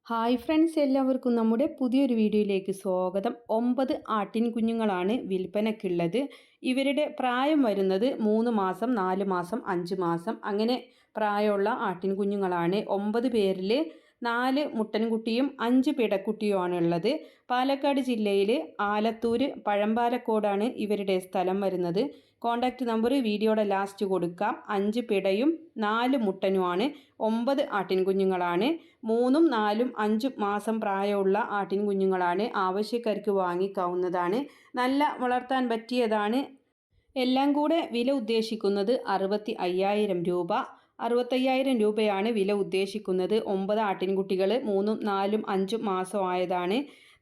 Hi friends, എല്ലാവർക്കും നമ്മുടെ പുതിയൊരു വീഡിയോയിലേക്ക് സ്വാഗതം. 9 ആട്ടിൻ കുഞ്ഞുങ്ങളാണ് വിൽപ്പനയ്ക്കുള്ളത്. ഇവരുടെ പ്രായം വരുന്നത് 3 മാസം, 4 മാസം, 5 മാസം അങ്ങനെ പ്രായമുള്ള ആട്ടിൻ കുഞ്ഞുങ്ങളാണ്. 9 പേരിൽ 4 മുട്ടൻകുട്ടിയും 5 പിടക്കുട്ടിയുമാണ് ഉള്ളത്. പാലക്കാട് ജില്ലയിൽ ആലത്തൂർ പഴമ്പാലക്കോടാണ് ഇവരുടെ സ്ഥലം വരുന്നത്. കോൺടാക്റ്റ് നമ്പർ വീഡിയോയുടെ ലാസ്റ്റ് കൊടുക്കാം. 5 പിടയും 4 മുട്ടനുമാണ്. 9 ആട്ടിൻ കുഞ്ഞുങ്ങളാണ്. 3, 4, 5 മാസം പ്രായമുള്ള ആട്ടിൻ കുഞ്ഞുങ്ങളാണ്. ആവശ്യക്കാർക്ക് വാങ്ങിക്കാവുന്നതാണ്. നല്ല വളർത്താൻ പറ്റിയതാണ്. എല്ലാം കൂടെ വില ഉദ്ദേശിക്കുന്നത് 65,000 രൂപ. 65,000 രൂപയാണ് വില ഉദ്ദേശിക്കുന്നത്. 9 ആട്ടിൻകുട്ടികൾ 3, 4, 5 മാസമായതാണ്.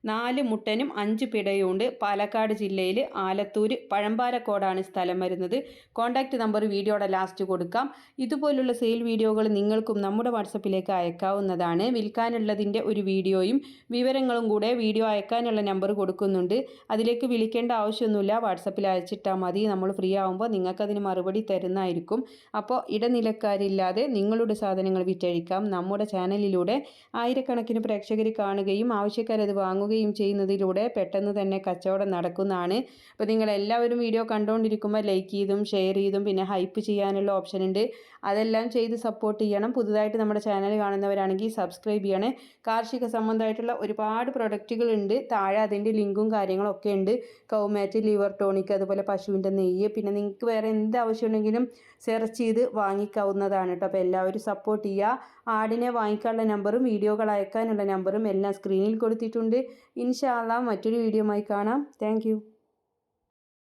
4 മുട്ടനും 5 പിടയുണ്ട്. പാലക്കാട് ജില്ലയിൽ ആലത്തൂർ പഴമ്പാലക്കോടാണ് സ്ഥലം വരുന്നത്. കോൺടാക്റ്റ് നമ്പർ വീഡിയോയുടെ ലാസ്റ്റ് കൊടുക്കാം. ഇതുപോലുള്ള സെയിൽ വീഡിയോകൾ നിങ്ങൾക്കും നമ്മുടെ വാട്സപ്പിലേക്ക് അയക്കാവുന്നതാണ്. വിൽക്കാനുള്ളതിൻ്റെ ഒരു വീഡിയോയും വിവരങ്ങളും കൂടെ വീഡിയോ അയക്കാനുള്ള നമ്പർ കൊടുക്കുന്നുണ്ട്. അതിലേക്ക് വിളിക്കേണ്ട ആവശ്യമൊന്നുമില്ല, വാട്സപ്പിൽ അയച്ചിട്ടാൽ മതി. നമ്മൾ ഫ്രീ ആകുമ്പോൾ നിങ്ങൾക്കതിന് മറുപടി തരുന്നതായിരിക്കും. അപ്പോൾ ഇടനിലക്കാരില്ലാതെ നിങ്ങളുടെ സാധനങ്ങൾ വിറ്റഴിക്കാം. നമ്മുടെ ചാനലിലൂടെ ആയിരക്കണക്കിന് പ്രേക്ഷകർ കാണുകയും ആവശ്യക്കാരത് വാങ്ങുകയും ചെയ്യുന്നതിലൂടെ പെട്ടെന്ന് തന്നെ കച്ചവടം നടക്കുന്നതാണ്. അപ്പോൾ നിങ്ങളെല്ലാവരും വീഡിയോ കണ്ടുകൊണ്ടിരിക്കുമ്പോൾ ലൈക്ക് ചെയ്തും ഷെയർ ചെയ്തും പിന്നെ ഹൈപ്പ് ചെയ്യാനുള്ള ഓപ്ഷൻ ഉണ്ട്, അതെല്ലാം ചെയ്ത് സപ്പോർട്ട് ചെയ്യണം. പുതുതായിട്ട് നമ്മുടെ ചാനൽ കാണുന്നവരാണെങ്കിൽ സബ്സ്ക്രൈബ് ചെയ്യണേ. കാർഷിക സംബന്ധമായിട്ടുള്ള ഒരുപാട് പ്രൊഡക്റ്റുകൾ ഉണ്ട്. താഴെ അതിൻ്റെ ലിങ്കും കാര്യങ്ങളൊക്കെ ഉണ്ട്. കൗമാറ്റ്, ലിവർ ടോണിക്, അതുപോലെ പശുവിൻ്റെ നെയ്യ്, പിന്നെ നിങ്ങൾക്ക് വേറെ എന്ത് ആവശ്യമുണ്ടെങ്കിലും സെർച്ച് ചെയ്ത് വാങ്ങിക്കാവുന്നതാണ് കേട്ടോ. അപ്പോൾ എല്ലാവരും സപ്പോർട്ട് ചെയ്യുക. ആടിനെ വാങ്ങിക്കാനുള്ള നമ്പറും വീഡിയോകൾ അയക്കാനുള്ള നമ്പറും എല്ലാം സ്ക്രീനിൽ കൊടുത്തിട്ടുണ്ട്. ഇൻഷാ അല്ലാഹ് മറ്റൊരു വീഡിയോയുമായി കാണാം. താങ്ക്